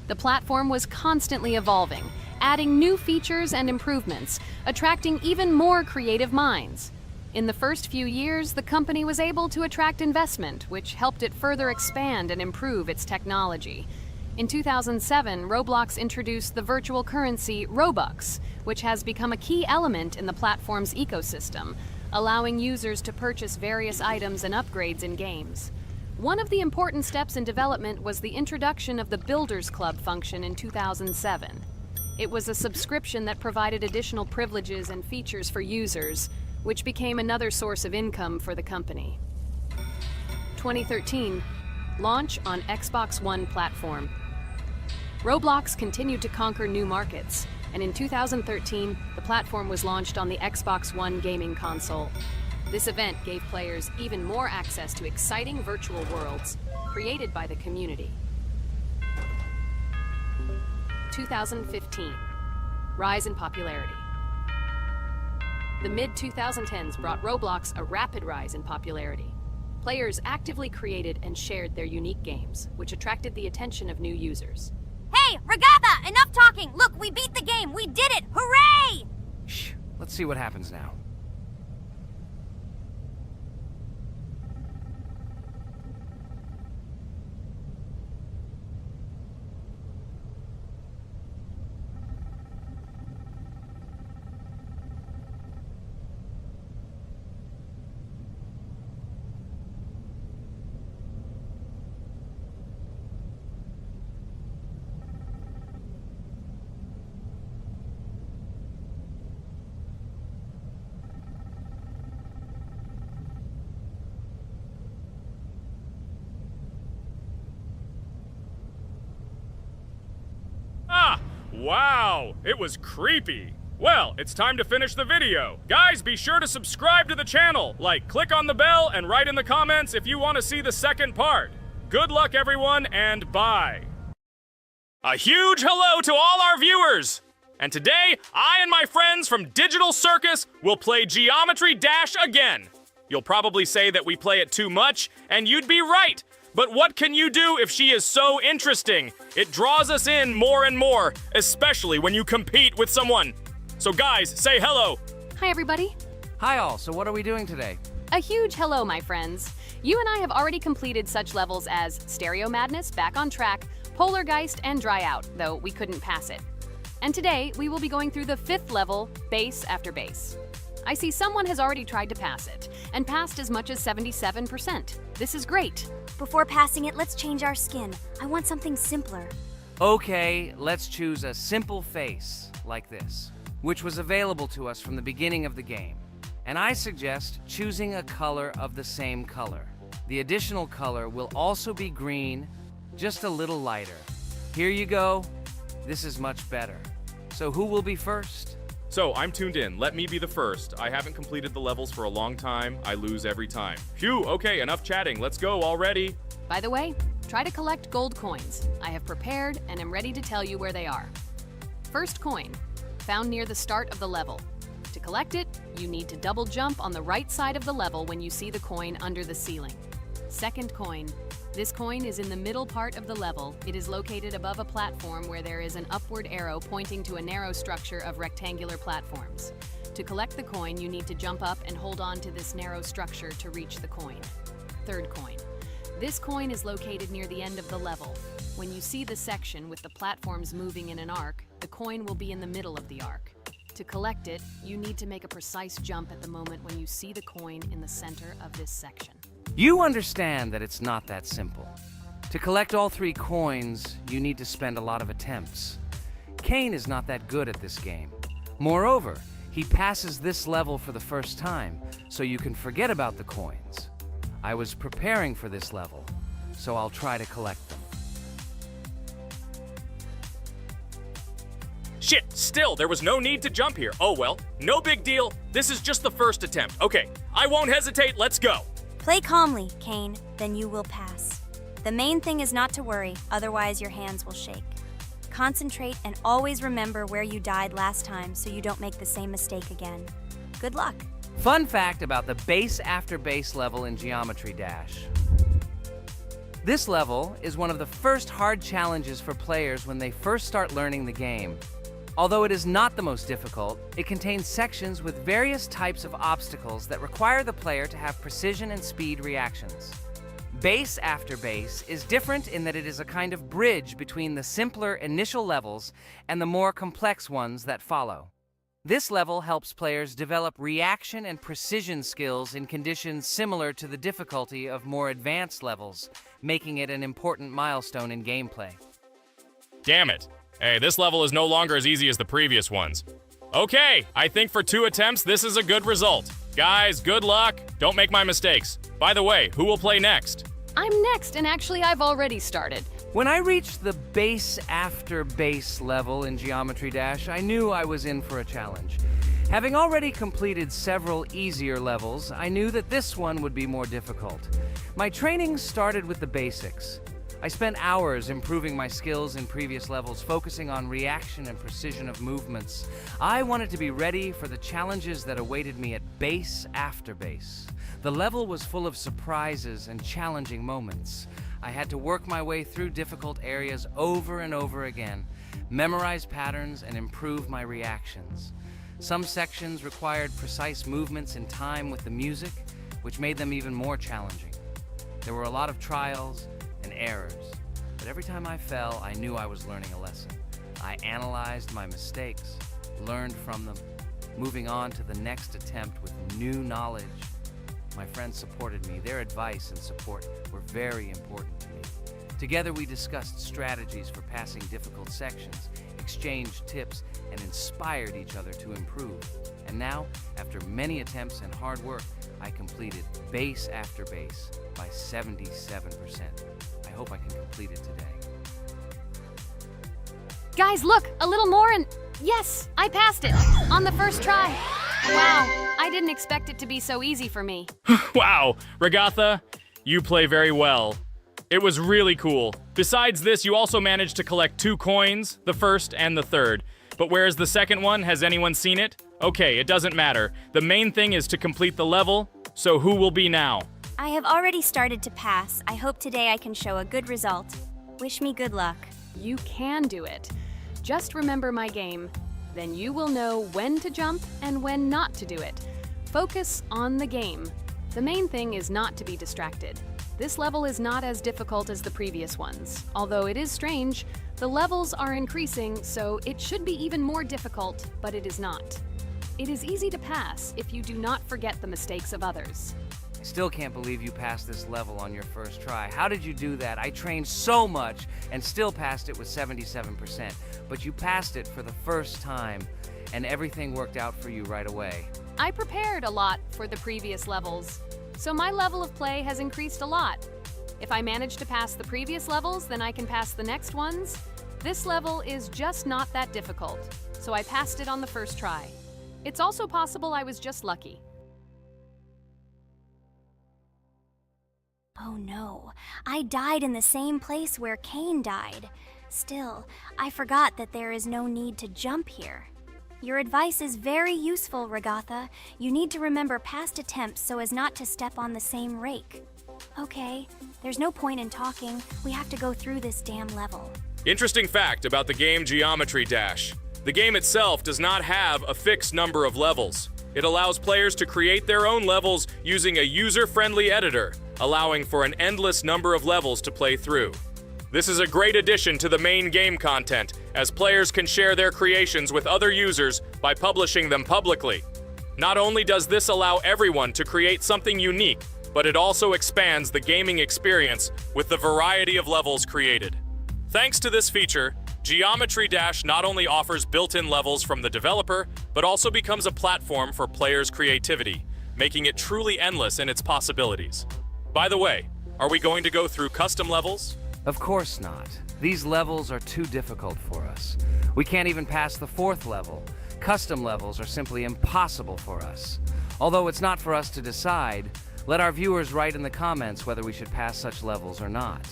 The platform was constantly evolving, adding new features and improvements, attracting even more creative minds. In the first few years, the company was able to attract investment, which helped it further expand and improve its technology. In 2007, Roblox introduced the virtual currency Robux, which has become a key element in the platform's ecosystem, allowing users to purchase various items and upgrades in games. One of the important steps in development was the introduction of the Builders Club function in 2007. It was a subscription that provided additional privileges and features for users, which became another source of income for the company. 2013, launch on Xbox One platform. Roblox continued to conquer new markets, and in 2013, the platform was launched on the Xbox One gaming console. This event gave players even more access to exciting virtual worlds created by the community. 2015, rise in popularity. The mid-2010s brought Roblox a rapid rise in popularity. Players actively created and shared their unique games, which attracted the attention of new users. Hey, Regatha, enough talking! Look, we beat the game! We did it! Hooray! Shh, let's see what happens now. Wow, it was creepy. Well, it's time to finish the video. Guys, be sure to subscribe to the channel, click on the bell, and write in the comments if you want to see the second part. Good luck, everyone, and bye. A huge hello to all our viewers! And today, I and my friends from Digital Circus will play Geometry Dash again. You'll probably say that we play it too much, and you'd be right. But what can you do if she is so interesting? It draws us in more and more, especially when you compete with someone. So guys, say hello. Hi, everybody. Hi all, so what are we doing today? A huge hello, my friends. You and I have already completed such levels as Stereo Madness, Back on Track, Polargeist, and Dry Out, though we couldn't pass it. And today, we will be going through the 5th level, Base After Base. I see someone has already tried to pass it, and passed as much as 77%. This is great. Before passing it, let's change our skin. I want something simpler. Okay, let's choose a simple face, like this, which was available to us from the beginning of the game. And I suggest choosing a color of the same color. The additional color will also be green, just a little lighter. Here you go. This is much better. So who will be first? So, I'm tuned in. Let me be the first. I haven't completed the levels for a long time. I lose every time. Phew, okay, enough chatting. Let's go already. By the way, try to collect gold coins. I have prepared and am ready to tell you where they are. First coin, found near the start of the level. To collect it, you need to double jump on the right side of the level when you see the coin under the ceiling. Second coin, This coin is in the middle part of the level. It is located above a platform where there is an upward arrow pointing to a narrow structure of rectangular platforms. To collect the coin, you need to jump up and hold on to this narrow structure to reach the coin. Third coin. This coin is located near the end of the level. When you see the section with the platforms moving in an arc, the coin will be in the middle of the arc. To collect it, you need to make a precise jump at the moment when you see the coin in the center of this section. You understand that it's not that simple. To collect all 3 coins, you need to spend a lot of attempts. Cain is not that good at this game. Moreover, he passes this level for the first time, so you can forget about the coins. I was preparing for this level, so I'll try to collect them. Shit, still, there was no need to jump here. Oh well, no big deal. This is just the first attempt. Okay, I won't hesitate, let's go. Play calmly, Cain, then you will pass. The main thing is not to worry, otherwise your hands will shake. Concentrate and always remember where you died last time so you don't make the same mistake again. Good luck. Fun fact about the base after base level in Geometry Dash. This level is one of the first hard challenges for players when they first start learning the game. Although it is not the most difficult, it contains sections with various types of obstacles that require the player to have precision and speed reactions. Base after base is different in that it is a kind of bridge between the simpler initial levels and the more complex ones that follow. This level helps players develop reaction and precision skills in conditions similar to the difficulty of more advanced levels, making it an important milestone in gameplay. Damn it. Hey, this level is no longer as easy as the previous ones. Okay, I think for 2 attempts, this is a good result. Guys, good luck. Don't make my mistakes. By the way, who will play next? I'm next, and actually I've already started. When I reached the base after base level in Geometry Dash, I knew I was in for a challenge. Having already completed several easier levels, I knew that this one would be more difficult. My training started with the basics. I spent hours improving my skills in previous levels, focusing on reaction and precision of movements. I wanted to be ready for the challenges that awaited me at base after base. The level was full of surprises and challenging moments. I had to work my way through difficult areas over and over again, memorize patterns, and improve my reactions. Some sections required precise movements in time with the music, which made them even more challenging. There were a lot of trials and errors, but every time I fell, I knew I was learning a lesson. I analyzed my mistakes, learned from them, moving on to the next attempt with new knowledge. My friends supported me. Their advice and support were very important to me. Together we discussed strategies for passing difficult sections, exchanged tips, and inspired each other to improve. And now, after many attempts and hard work, I completed base after base by 77%. I hope I can complete it today. Guys, look, a little more and yes, I passed it on the first try. Wow, I didn't expect it to be so easy for me. Wow, Regatha, you play very well. It was really cool. Besides this, you also managed to collect 2 coins, the first and the third. But where's the second one? Has anyone seen it? Okay, it doesn't matter. The main thing is to complete the level, so who will be now? I have already started to pass. I hope today I can show a good result. Wish me good luck. You can do it. Just remember my game. Then you will know when to jump and when not to do it. Focus on the game. The main thing is not to be distracted. This level is not as difficult as the previous ones. Although it is strange, the levels are increasing, so it should be even more difficult, but it is not. It is easy to pass if you do not forget the mistakes of others. I still can't believe you passed this level on your first try. How did you do that? I trained so much and still passed it with 77%. But you passed it for the first time, and everything worked out for you right away. I prepared a lot for the previous levels, so my level of play has increased a lot. If I manage to pass the previous levels, then I can pass the next ones. This level is just not that difficult, so I passed it on the first try. It's also possible I was just lucky. Oh no, I died in the same place where Cain died. Still, I forgot that there is no need to jump here. Your advice is very useful, Regatha. You need to remember past attempts so as not to step on the same rake. Okay, there's no point in talking. We have to go through this damn level. Interesting fact about the game Geometry Dash. The game itself does not have a fixed number of levels. It allows players to create their own levels using a user-friendly editor, allowing for an endless number of levels to play through. This is a great addition to the main game content, as players can share their creations with other users by publishing them publicly. Not only does this allow everyone to create something unique, but it also expands the gaming experience with the variety of levels created. Thanks to this feature, Geometry Dash not only offers built-in levels from the developer, but also becomes a platform for players' creativity, making it truly endless in its possibilities. By the way, are we going to go through custom levels? Of course not. These levels are too difficult for us. We can't even pass the 4th level. Custom levels are simply impossible for us. Although it's not for us to decide, let our viewers write in the comments whether we should pass such levels or not.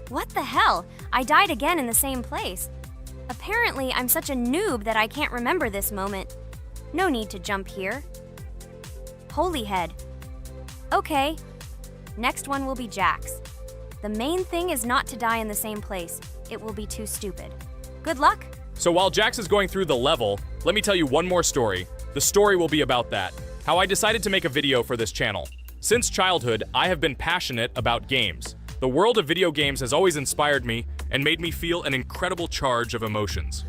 What the hell? I died again in the same place. Apparently, I'm such a noob that I can't remember this moment. No need to jump here. Holy head. Okay. Next one will be Jax. The main thing is not to die in the same place. It will be too stupid. Good luck. So while Jax is going through the level, let me tell you one more story. The story will be about that. How I decided to make a video for this channel. Since childhood, I have been passionate about games. The world of video games has always inspired me and made me feel an incredible charge of emotions.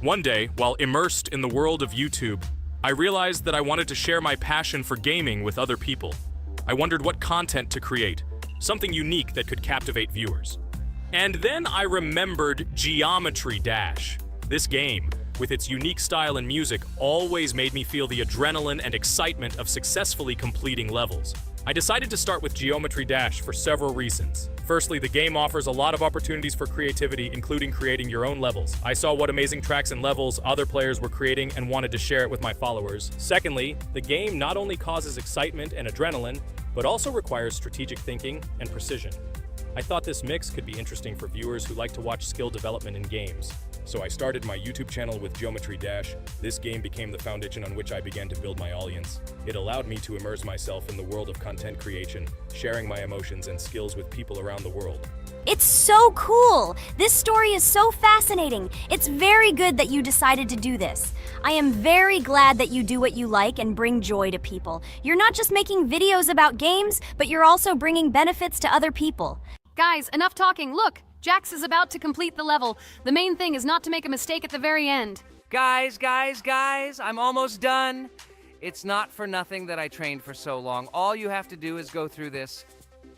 One day, while immersed in the world of YouTube, I realized that I wanted to share my passion for gaming with other people. I wondered what content to create, something unique that could captivate viewers. And then I remembered Geometry Dash. This game, with its unique style and music, always made me feel the adrenaline and excitement of successfully completing levels. I decided to start with Geometry Dash for several reasons. Firstly, the game offers a lot of opportunities for creativity, including creating your own levels. I saw what amazing tracks and levels other players were creating and wanted to share it with my followers. Secondly, the game not only causes excitement and adrenaline, but also requires strategic thinking and precision. I thought this mix could be interesting for viewers who like to watch skill development in games. So I started my YouTube channel with Geometry Dash. This game became the foundation on which I began to build my audience. It allowed me to immerse myself in the world of content creation, sharing my emotions and skills with people around the world. It's so cool! This story is so fascinating. It's very good that you decided to do this. I am very glad that you do what you like and bring joy to people. You're not just making videos about games, but you're also bringing benefits to other people. Guys, enough talking. Look, Jax is about to complete the level. The main thing is not to make a mistake at the very end. Guys, I'm almost done. It's not for nothing that I trained for so long. All you have to do is go through this.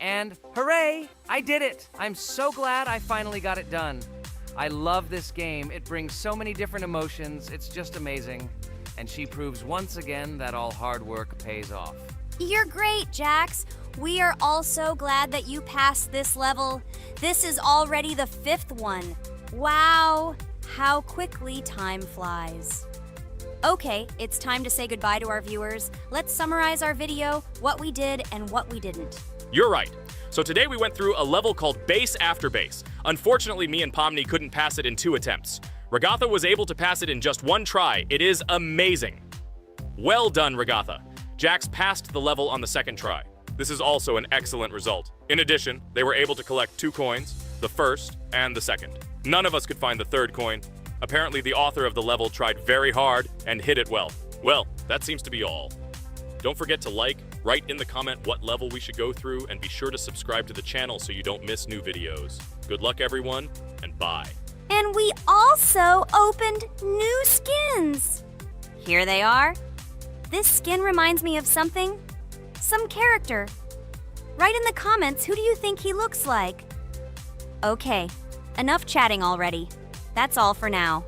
And hooray, I did it. I'm so glad I finally got it done. I love this game. It brings so many different emotions. It's just amazing. And she proves once again that all hard work pays off. You're great, Jax. We are also glad that you passed this level. This is already the 5th one. Wow, how quickly time flies. Okay, it's time to say goodbye to our viewers. Let's summarize our video, what we did and what we didn't. You're right. So today we went through a level called Base After Base. Unfortunately, me and Pomni couldn't pass it in 2 attempts. Ragatha was able to pass it in just 1 try. It is amazing. Well done, Ragatha. Jax passed the level on the 2nd try. This is also an excellent result. In addition, they were able to collect 2 coins, the 1st and the 2nd. None of us could find the 3rd coin. Apparently, the author of the level tried very hard and hit it well. Well, that seems to be all. Don't forget to like, write in the comment what level we should go through, and be sure to subscribe to the channel so you don't miss new videos. Good luck, everyone, and bye. And we also opened new skins. Here they are. This skin reminds me of something. Some character. Write in the comments, who do you think he looks like? Okay, enough chatting already. That's all for now.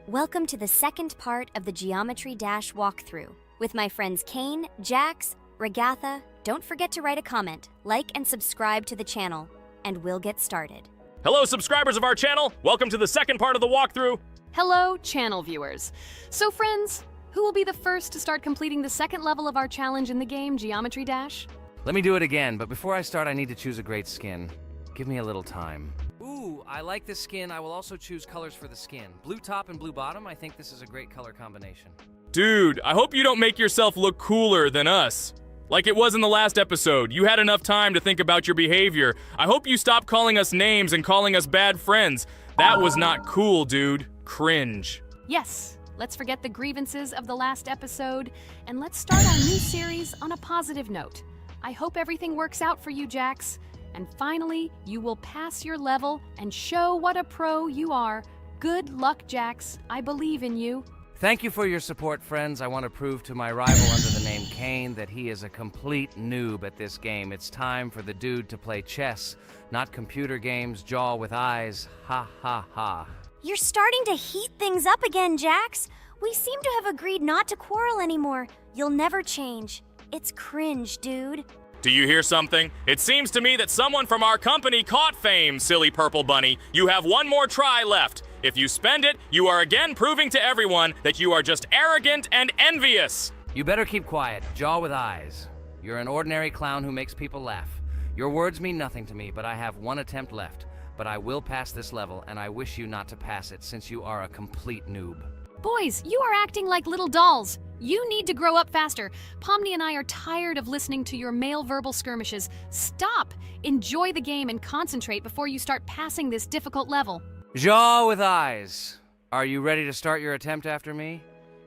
Welcome to the 2nd part of the Geometry Dash walkthrough. With my friends Kane, Jax, Ragatha, don't forget to write a comment, like and subscribe to the channel, and we'll get started. Hello, subscribers of our channel. Welcome to the 2nd part of the walkthrough. Hello, channel viewers. So friends, who will be the first to start completing the 2nd level of our challenge in the game, Geometry Dash? Let me do it again, but before I start, I need to choose a great skin. Give me a little time. Ooh, I like this skin. I will also choose colors for the skin. Blue top and blue bottom. I think this is a great color combination. Dude, I hope you don't make yourself look cooler than us. Like it was in the last episode. You had enough time to think about your behavior. I hope you stop calling us names and calling us bad friends. That was not cool, dude. Cringe. Yes, let's forget the grievances of the last episode, and let's start our new series on a positive note. I hope everything works out for you, Jax. And finally, you will pass your level and show what a pro you are. Good luck, Jax. I believe in you. Thank you for your support, friends. I want to prove to my rival under the name Kane that he is a complete noob at this game. It's time for the dude to play chess, not computer games, jaw with eyes. Ha ha ha. You're starting to heat things up again, Jax. We seem to have agreed not to quarrel anymore. You'll never change. It's cringe, dude. Do you hear something? It seems to me that someone from our company caught fame, silly purple bunny. You have one more try left. If you spend it, you are again proving to everyone that you are just arrogant and envious. You better keep quiet, jaw with eyes. You're an ordinary clown who makes people laugh. Your words mean nothing to me, but I have one attempt left. But I will pass this level, and I wish you not to pass it since you are a complete noob. Boys, you are acting like little dolls. You need to grow up faster. Pomni and I are tired of listening to your male verbal skirmishes. Stop! Enjoy the game and concentrate before you start passing this difficult level. Jaw with eyes. Are you ready to start your attempt after me?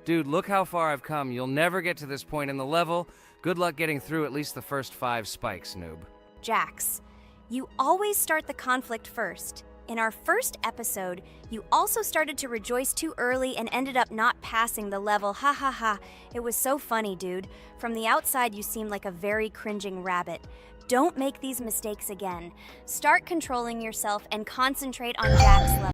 Dude, look how far I've come. You'll never get to this point in the level. Good luck getting through at least the first 5 spikes, noob. Jax, you always start the conflict first. In our first episode, you also started to rejoice too early and ended up not passing the level. Ha ha ha. It was so funny, dude. From the outside, you seemed like a very cringing rabbit. Don't make these mistakes again. Start controlling yourself and concentrate on Jack's level.